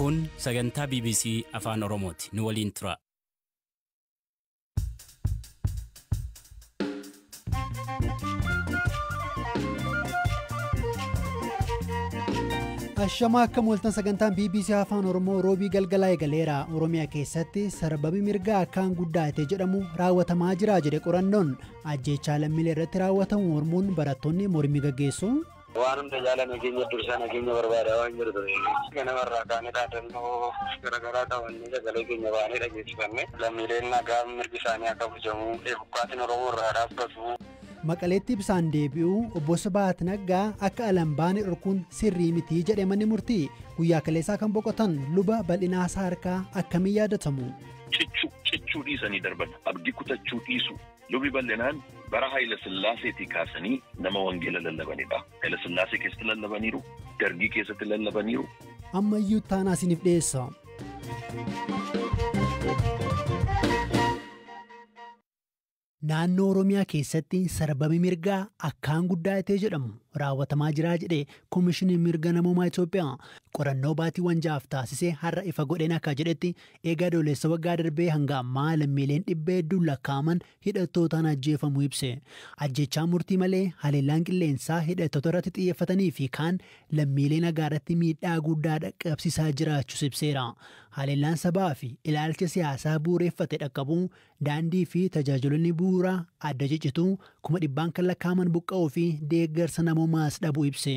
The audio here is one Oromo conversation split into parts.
Kun sagantaa BBC Afaan Oromooti. Nu waliin tura. Ashama akka mooltan sagantaan BBC Afaan Oromoo roobii galgalaa eegaleera. Oromiyaa keessatti sarbabii mirgaa akkaan guddaate jedhamu raawwatamaa jira jedhe qorannoon. Ajjeechaa lammiilee irratti raawwatamu mormuun barattoonni mormii gaggeessu. Waan hunda jaalame keenya dursaan keenya barbaada waan jiru ture. Ganamarraa kaanee dhaadannoo garaagaraa qabannee sagalee keenya baanee dhageessifanne lammiileen nagaa mirgi isaanii akka bujamu buqqaatiin Oromoo irraa dhaabbatu. Maqaleetti ibsaan deebi'uu obbo Sibahat Naggaa akka alambaanii dhorkuun sirrii miti jedhe manni murtii guyyaa kaleessaa kan boqotan luba bal'inaasaa harkaa akkamiin yaadatamu. Cichuu dhiisanii darban abdii kutachuu dhiisu lubi bal'inaan bara Haayila Sillaaseetii kaasanii nama wangeela lallabanidha. Haayila Sillaasee keessatti lallabaniiru, Dargii keessatti lallabaniiru. Ammayyuu taanaa isiniif dhiyeessa. Naannoo Oromiyaa keessatti sarbabii mirgaa akkaan guddaatee jedhamu raawwatamaa jira jedhe Koomishiniin Mirga Namoomaa Itoophiyaa qorannoo baatiiwwan jaaf taasisee har'a ifa godheen akka jedhetti eegaa adoolessa waggaa darbee hanga ammaa lammiileen dhibba hedduun lakkaa'aman hidhattootaan ajjeefamuu ibse. Ajjechaa murtii malee haleellaan qilleensaa hidhattoota irratti xiyyeeffatanii fi kaan lammiilee nagaa irratti miidhaa guddaa dhaqqabsiisaa jiraachuus ibseera. Haleellaan sabaa fi ilaalcha siyaasaa bu'uureffate dhaqqabuu daandii fi tajaajilonni bu'uuraa adda ciccituu 100,000 kan lakkaa'aman buqqa'uu fi deeggarsa namoomaas dhabuu ibse.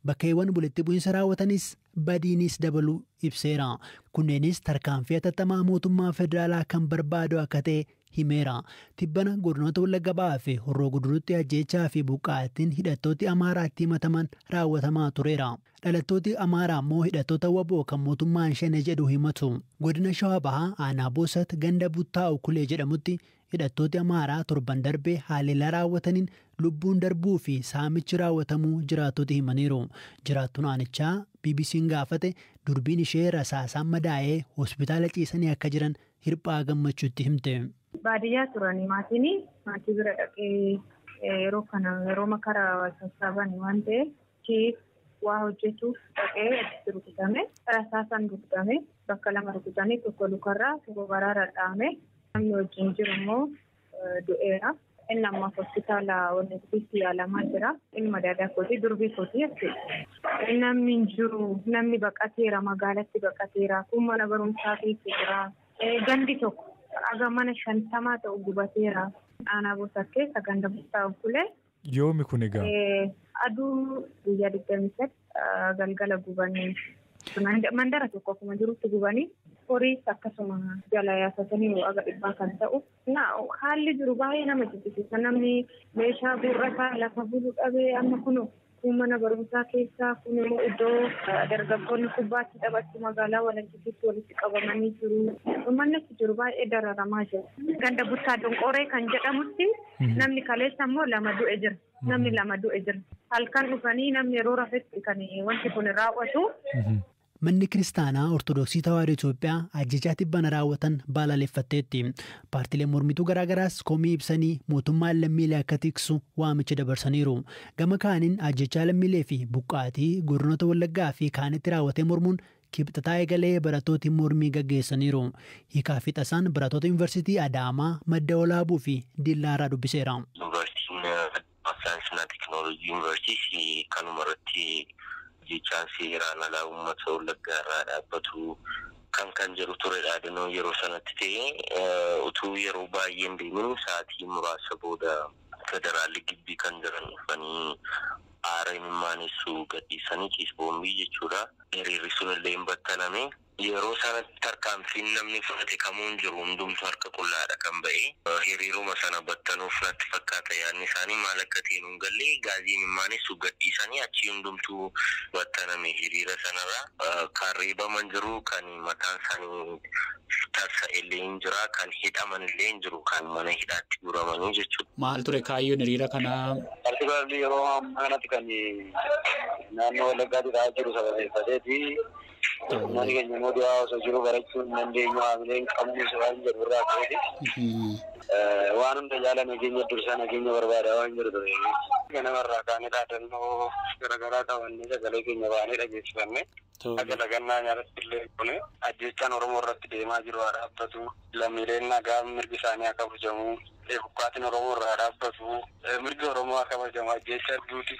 Bakkeewwan walitti bu'iinsa raawwatanis badiinis dabaluu ibseera. Kunneenis tarkaanfii hatattamaa mootummaa federaalaa kan barbaadu akka ta'e himeera. Tibbana godinoota Wallagga Ba'aa fi Horroo Guduruutti ajjeechaa fi buqqaatiin hidhattooti Amaaraatti himataman raawwatamaa tureera. Dhalattooti Amaaraa immoo hidhattoota waboo kan mootummaan shane jedhu himatu. Godina Shawaa Bahaa aanaa Boosat ganda Buttaa'u Kulee jedhamutti hidhattooti Amaaraa torban darbee haleellaa raawwataniin lubbuun darbuu fi saamichi raawwatamuu jiraattoti himaniiru. Jiraattuun aanichaa BBC'n gaafate durbiin ishee rasaasaan madaa'ee hospitaala ciisanii akka jiran hirphaa gammachuutti himte. Baadiyyaa turanii maatii bira dhaqee yeroo makaraa sassaaban waan ta'eef waa hojjetuuf dhaqee achitti rukutame rasaasaan rukutame bakka lama rukutanii tokko lukarraa tokko garaarra dha'ame namni wajjin jiru immoo du'eera. Inni amma hospitaala wanti yaalamaa jira. Inni madaadaa kooti durbii kooti jechuudha. Namni jiru namni baqateera magaalatti baqateera kun mana barumsaa keessa jira. Gandi tokko aga mana 50 ta'u gubateera. Aanaa Boosaa keessa ganda Buttaa'u Kulee. Yoomi kun egaa? Aduu guyyaa 28 galgala gubanii mandara tokko akkuma jirutti gubanii horiis akkasuma jala yaasatanii aga 100 kan ta'u. Haalli jiru baay'ee nama jibbisiisa. Namni meeshaa gurrataa lafa buluu dhabee amma kun mana barumsaa keessaa kun immoo iddoo dargaggoonni kubbaatti taphatu magaalaa Walajjiitti walitti qabamanii jiru. Uummanni jiru baay'ee dararamaa jira. Ganda Buttaa Donqoree kan jedhamutti namni kaleessa immoo 2 du'e jira. Namni 2 du'e jira. Halkan dhufanii namni yeroo rafetti kan wanti kun raawwatu. Manni Kiristaanaa Ortodoksii Tawaahidoo Itoophiyaa ajjechaa tibbana raawwatan balaaleffatteetti. Paartileen mormituu garaagaraas komii ibsanii mootummaan lammiilee akka tiksu waamicha dabarsaniiru. Gama kaaniin ajjechaa lammiilee fi buqqaatii godinoota Wallaggaa fi kaanitti raawwatee mormuun kibxataa eegalee barattooti mormii gaggeessaniiru. Hiikaa fi Tasaan barattoota Yuunivarsiitii Adaamaa Madda Walaabuu fi Dillaaraa dubbiseera. Saayinsii Teekinooloojii Yuunivarsiitii kanumarratti jechaan seeraan alaa uummata Wallaggaa irraa dhaabbatu kan jedhu ture dhaadannoo yeroo sanatti ta'e utuu yeroo baay'een deemin sa'aatii muraasa booda federaalli gibbii kan jiran dhufanii aara imimmaanessuu gadhiisanii ciisboombii jechuudha. Hiriirri sunillee hin battaname. Yeroo sanatti tarkaanfiin namni fudhate kamuun jiru hundumtu harka qullaadha kan ba'e. Hiriiruma sana battanuuf natti fakkaata yaadni isaanii maal akka ta'e nuun galle gaazii imimmaanessuu gadhiisanii achi hundumtuu battaname hiriira sanarraa. Kan reebaman jiru kan mataan isaanii tarsa'ellee hin jira kan hidhaman illee hin jiru kan mana hidhaatti guuramanii jechuudha. Maal ture kaayyoon hiriira kanaa? Particularly yeroo ammaa kanatti kan naannoo Wallaggaa duraa jiru sababeeffateeti uummanni keenya immoo du'aa osoo jiru barachuun dandeenyu haamileen qabnu waan jedhu irraa ka'eeti. Waan hunda jaala nageenya dursaa nageenya barbaada waan jiru ture. Ganamarraa kaanee dhaadannoo garaagaraa qabannee sagalee keenya baanee dhageessifanne. Akka lagannaa nyaatatti illee kun ajjechaan Oromoo irratti deemaa jiru haa dhaabbatu. Lammiileen nagaa mirgi isaanii haa kabajamu. Buqqaatiin Oromoo irraa dhaabbatu. Mirgi Oromoo haa kabajamu. Ajjecha duuti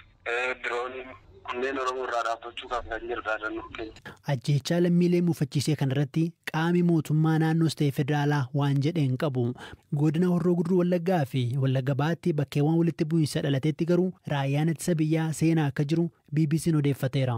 dirooniin kunneen Oromoo irraa dhaabbachuu kan jiru dhaadannoo keenya. Ajjechaa lammiilee muufachiisee kanarratti qaami mootummaa naannoos ta'e federaalaa waan jedhe hin qabu. Godina Horroo Guduruu Wallaggaa fi Wallagga Baatti bakkeewwan walitti bu'iinsa dhalateetti garuu raayyaan ittisa biyyaa seenaa akka jiru BBC'n odeeffateera.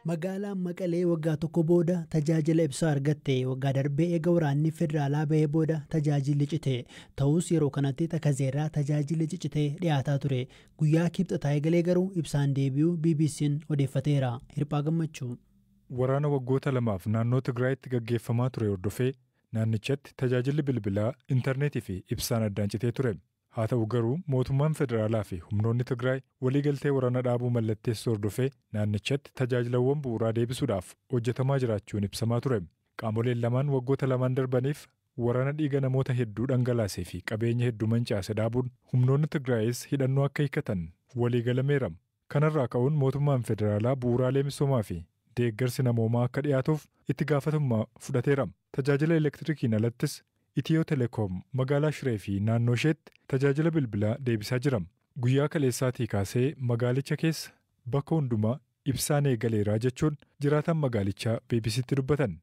Magaalaan Maqalee waggaa tokko booda tajaajila ibsaa argatte. Waggaa darbee eega waraanni federaalaa bahee booda tajaajilli cite. Ta'us yeroo kanatti Takazeerraa tajaajilli cicitee dhiyaataa ture. Guyyaa kibxataa eegalee garuu ibsaan deebi'uu BBC'n odeeffateera. Hirphaa Gammachuu. Waraana waggoota lamaaf naannoo Tigraayitti gaggeeffamaa ture hordofee naannichatti tajaajilli bilbilaa, intarneetii fi ibsaan addaan citee ture. Haa ta'u garuu mootummaan federaalaa fi humnoonni Tigraay waliigaltee waraana dhaabuu mallatteessuu hordofee naannichatti tajaajilawwan bu'uuraa deebisuudhaaf hojjetamaa jiraachuun ibsamaa ture. Qaamoleen lamaan waggoota lamaan darbaniif waraana dhiiga namoota hedduu dhangalaasee fi qabeenya hedduu mancaase dhaabuun humnoonni Tigraayis hidhannoo akka hiikkatan waliigalameera. Kanarraa ka'uun mootummaan federaalaa bu'uuraalee misoomaa fi deeggarsi namoomaa akka dhiyaatuuf itti gaafatamummaa fudhateera. Tajaajila elektirikiin alattis Itiyoo Telekoom magaalaa Shiree fi naannoo isheetti tajaajila bilbilaa deebisaa jira. Guyyaa kaleessaatii kaasee magaalicha keessa bakka hundumaa ibsaan eegaleeraa jechuun jiraataan magaalichaa BBC'tti dubbatan.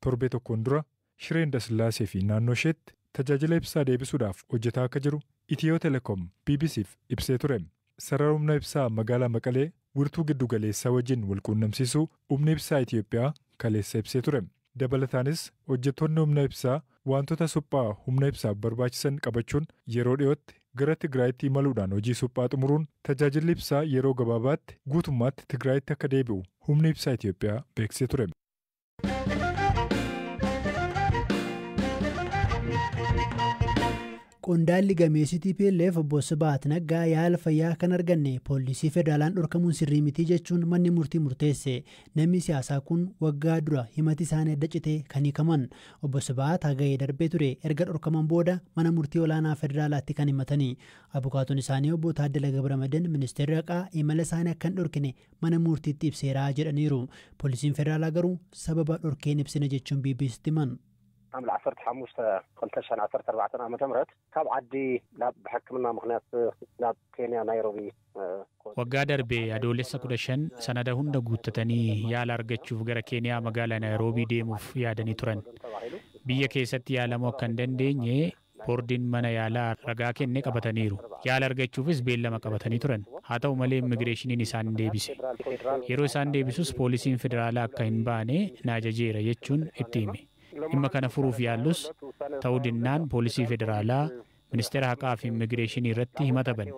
Torbee tokkoon dura Shiree Indasillaasee fi naannoo isheetti tajaajila ibsaa deebisuudhaaf hojjetaa akka jiru Itiyoo Telekoom BBC'f ibsee ture. Sarara humna ibsaa magaalaa Maqalee wirtuu giddugaleessaa wajjin walquunnamsiisuu humni ibsaa Itiyoophiyaa kaleessa ibsee ture. Dabalataanis hojjettoonni humna ibsaa wantoota suphaa humna ibsaaf barbaachisan qabachuun yeroo dhiyootti gara Tigraayitti imaluudhaan hojii suphaa xumuruun tajaajilli ibsaa yeroo gabaabaatti guutummaatti Tigraayitti akka deebi'u humni ibsaa Itiyoophiyaa beeksisee ture. Qondaalli gameessi TPLF obbo Sibaat Naggaa yaala fayyaa kan arganne poolisii federaalaan dhorkamuun sirrii miti jechuun manni murtii murteesse. Namni siyaasaa kun waggaa dura himati isaanii adda citee kan hiikaman. Obbo Sibaat hagayee darbee ture erga dhorkaman booda mana murtii olaanaa federaalaatti kan himatanii. Abukaatoon isaanii obbo Taaddala Gabramadan ministeerri haqaa imala isaanii akka hin dhorkine mana murtiitti ibseeraa jedhaniiru. Poolisiin federaalaa garuu sababa dhorkeen ibsine jechuun BBC'tti himan. عام 15 قلتش أنا 14 عام تمرت كاب عدي لاب بحكمنا مخنات لاب كينيا نيروبي waggaa darbee adoolessa 15 sanada hunda guuttatanii yaala argachuuf gara Keeniyaa magaalaa Naayiroobii deemuuf yaadanii turan. Biyya keessatti yaalamuu akka hin dandeenye boordiin mana yaalaa ragaa kenne qabataniiru. Yaala argachuufis beellama qabatanii turan. Haa ta'u malee immigireeshiniin isaan deebise. Yeroo isaan deebisus poolisiin federaalaa akka hin baane naajajeera jechuun itti hime. Dhimma kana furuuf yaallus ta'uu dinnaan poolisii federaalaa ministeera haqaa fi immigireeshinii irratti himata banne.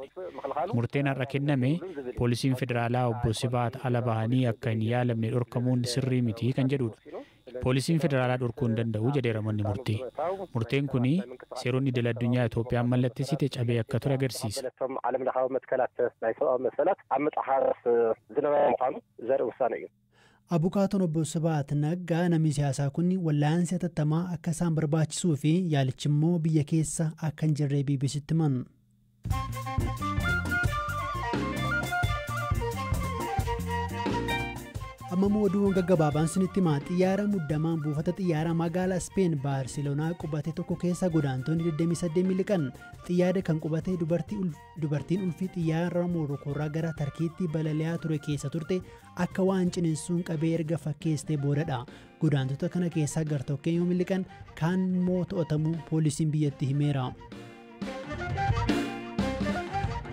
Murteen har'a kenname poolisiin federaalaa obbo Sibaat ala bahanii akka hin yaalamne dhorkamuun sirrii miti kan jedhudha. Poolisiin federaalaa dhorkuu hin danda'u jedheera manni murtii. Murteen kun seeronni idil addunyaa Itoophiyaan mallatteessite cabee akka ture agarsiisa. Abukaatoon obbo Sibaat Naggaa namni siyaasaa kun wallaansa hatattamaa akka isaan barbaachisuu fi yaalichi immoo biyya keessa akka hin jirre BBC'tti himan. Amma oduuwwan gaggabaabaan sinitti himaa xiyyaara muddamaan buufata xiyyaaraa magaalaa Speen Baarseloonaa qubate tokko keessa godaantonni 28 miliqan. Xiyyaara kan qubate dubartiin ulfii xiyyaara Moorokoorraa gara Tarkiitti balali'aa ture keessa turte akka waan ciniinsuun qabee erga fakkeessitee boodadha. Godaantota kana keessaa gartokkeen yoo miliqan kaan immoo to'atamuu poolisiin biyyatti himeera.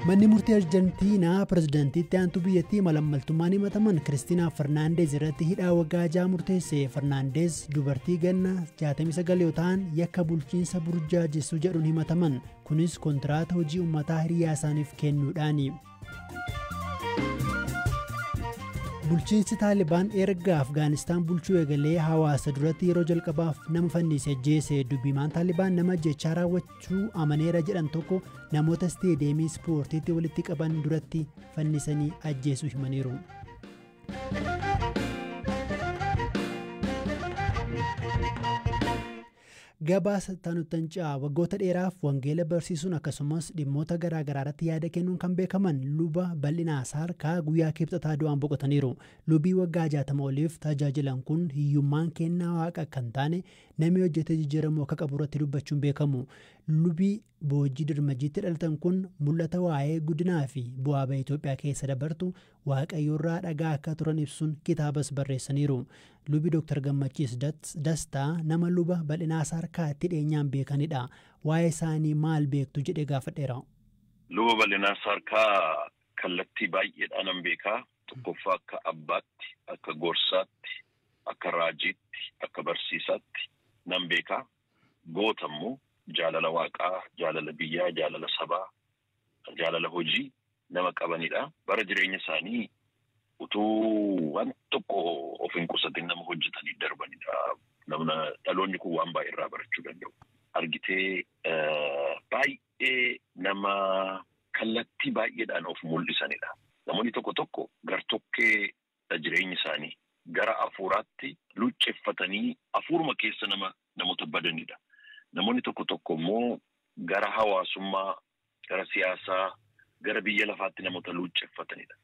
Manni murtii Arjentiinaa pirezidaantiitti aantu biyyattii malammaltummaan himataman Kiristiinaa Fernaandeez irratti hidhaa waggaa 6 murteesse. Fernaandeez dubartii ganna 69 yoo ta'an yakka bulchiinsa burjaajessuu jedhuun himataman. Kunis kontiraata hojii uummataa hiriyaa isaaniif kennuudhaani. Bulchiinsi Taalibaan erga Afgaanistaan bulchuu eegalee hawaasa duratti yeroo jalqabaaf nama fannise ajjeese. Dubbimaan Taalibaan nama ajjechaa raawwachuu amaneera jedhan tokko namoota isteediyeemii ispoortiitti walitti qaban duratti fannisanii ajjeesuu himaniiru. Gabaasa Tanuttancaa waggoota dheeraaf wangeela barsiisuun akkasumas dhimmoota garaagaraa irratti yaada kennuun kan beekaman luba bal'inaa saarkaa guyyaa kibxataa du'aan boqotaniiru. Lubii waggaa 60 oliif tajaajilan kun hiyyummaan kennaa waaqa kan taane namni hojjetee jijjiiramuu akka qabu irratti dubbachuun beekamu. Lubii boojii dirmajiitti dhalatan kun mul'ata waa'ee guddinaa fi bu'aa ba'ii Itoophiyaa keessa dabartu waaqayyoorraa dhagaa akka turan ibsuun kitaabas barreessaniiru. Lubii Dr. Gammachiis Dastaa nama luba bal'inaa saarkaatti dhiyeenyaan beekanidha. Waa'ee isaanii maal beektu jedhee gaafadheera. Luba bal'inaa saarkaa kallattii baay'eedhaan nan beekaa. Tokkoffaa akka abbaatti, akka gorsaatti, akka raajiitti, akka barsiisaatti nan beekaa. Gootammoo jaalala waaqaa, jaalala biyyaa, jaalala sabaa, jaalala hojii nama qabanidha. Bara jireenya isaanii utuu waan tokko of hin qusatin nama hojjetanii darbanidha. Namna dhaloonni kun waan baay'ee irraa barachuu danda'u. Argitee baay'ee nama kallattii baay'eedhaan of mul'isanidha. Namoonni tokko tokko gartokkee jireenya isaanii gara hafuuraatti luucceffatanii hafuuruma keessa namoota badanidha. Namoonni tokko tokko immoo gara hawaasummaa, gara siyaasaa, gara biyya lafaatti namoota luucceffatanidha.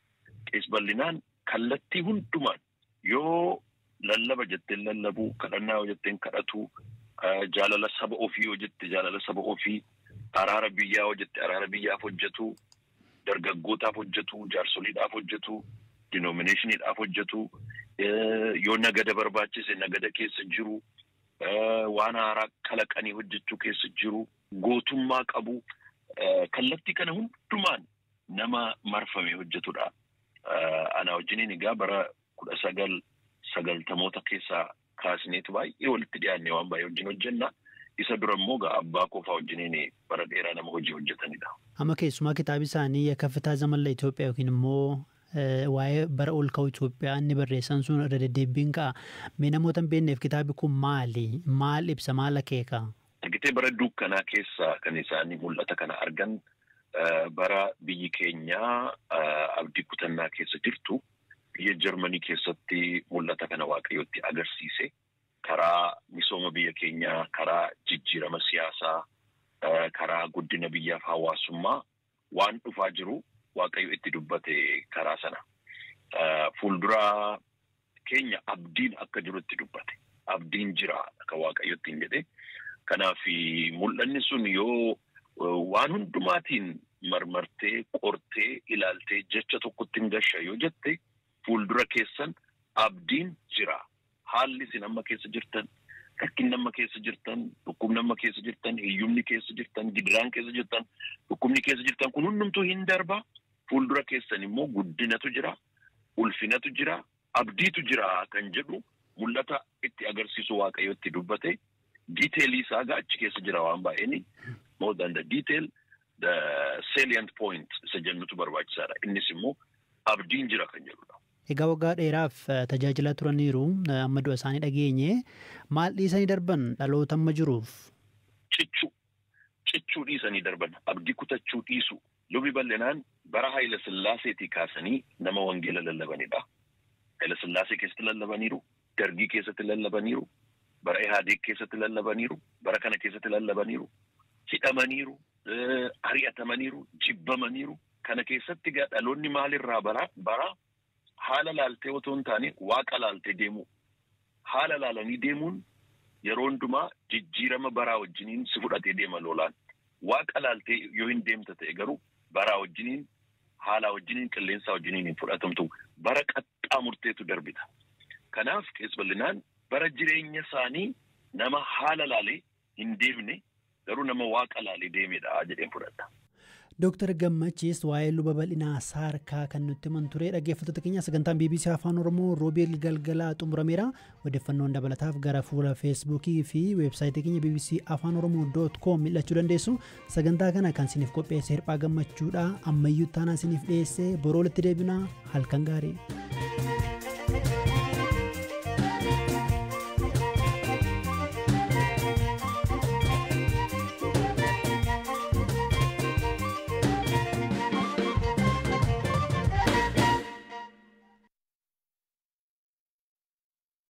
Qees bal'inaan kallattii hundumaan yoo lallaba jetteen lallabuu, kadhannaa yoo jetteen kadhatuu, jaalala saba ofii yoo jette jaalala saba ofii, araara biyyaa yoo jette araara biyyaaf hojjetu, dargaggootaaf hojjetu, jaarsoliidhaaf hojjetu, denominationidhaaf hojjetu, yoo nagada barbaachise nagada keessa jiru, waan haaraa kalaqanii hojjechuu keessa jiru, gootummaa qabu, kallattii kana hundumaan nama marfame hojjetudha. Ana wajjiniin egaa bara 1990 keessaa kaasneetu baay'ee walitti dhiyaannee waan baay'ee wajjin hojjenna. Isa dura immoo abbaa kofaa wajjiniin bara dheeraa nama hojii hojjetanidha. Amma keessumaa kitaaba isaanii Kaffitaa Zamalla Itoophiyaa yookiin immoo waa'ee bara ol ka'uu Itoophiyaa inni barreessan sun irra deddeebiin ka'a. Mee namoota hin beekneef kitaabi kun maali? Maal ibsa? Maal akeeka? Argitee bara dukkanaa keessa kan isaanii mul'ata kana argan bara biyyi keenyaa abdii kutannaa keessa jirtu biyya Jarmanii keessatti mul'ata kana waaqayyootti agarsiise. Karaa misooma biyya keenyaa, karaa jijjiirama siyaasaa, karaa guddina biyyaaf hawaasummaa waan dhufaa jiru waaqayyo itti dubbate karaa sana. Fuuldura keenya abdiin akka jiru itti dubbate. Abdiin jira akka waaqayyotti hin jedhe. Kanaaf mul'anni sun yoo waan hundumaatiin marmartee, qortee, ilaaltee jecha tokkotti hin gasha yoo jette fuuldura keessan abdiin jira. Haalli isin amma keessa jirtan, rakkinni amma keessa jirtan, dhukkubni amma keessa jirtan, hiyyumni keessa jirtan, gidiraan keessa jirtan, dhukkubni keessa jirtan kun hundumtuu hin darba. Fuuldura keessan immoo guddinatu jira, ulfinatu jira, abdiitu jira kan jedhu mul'ata itti agarsiisu waaqayyotti dubbate. Detailii isaa achi keessa jira waan baay'een. More than the detail, the salient point isa jennutu barbaachisaadha. Innis immoo abdiin jira kan jedhudha. Egaa waggaa dheeraaf tajaajilaa turaniiru amma du'a isaanii dhageenye maal dhiisanii darban dhaloota amma jiruuf? Cichuu dhiisanii darban, abdii kutachuu dhiisu. Lubi bal'inaan bara Haayila Sillaaseetii kaasanii nama wangeela lallabanidha. Haayila Sillaasee keessatti lallabaniiru, Dargii keessatti lallabaniiru, bara Ihaadeeg keessatti lallabaniiru, bara kana keessatti lallabaniiru, hidhamaniiru, ari'atamaniiru, jibbamaniiru. Kana keessatti dhaloonni maalirraa bara haala laaltee otoo hin taane waaqa laaltee deemu. Haala laalanii deemuun yeroo hundumaa jijjiirama baraa wajjiniin si fudhatee deema lolaan. Waaqa laaltee yoo hin deemta ta'e garuu baraa wajjiniin, haala wajjiniin, qilleensaa wajjiniin hin fudhatamtu. Bara qaxxaamurteetu darbita. Kanaaf qees bal'inaan bara jireenya isaanii nama haala laalee hin deemne garuu nama waaqa laalee deemedha jedheen fudhadha. Dr. Gammachiis waa'ee luba bal'inaa saarkaa kan nutti himan ture. Dhaggeeffattoota keenya sagantaan BBC Afaan Oromoo roobii galgalaa xumurameera. Odeeffannoon dabalataaf gara fuula Feesbuukii fi weebsaayitii keenya bbcafaanoroomoo.com mil'achuu dandeessu. Sagantaa kana kan isiniif qopheesse Hirphaa Gammachuudha. Ammayyuu taanaan isiniif dhiyeesse boroo walitti deebinaa halkan gaarii.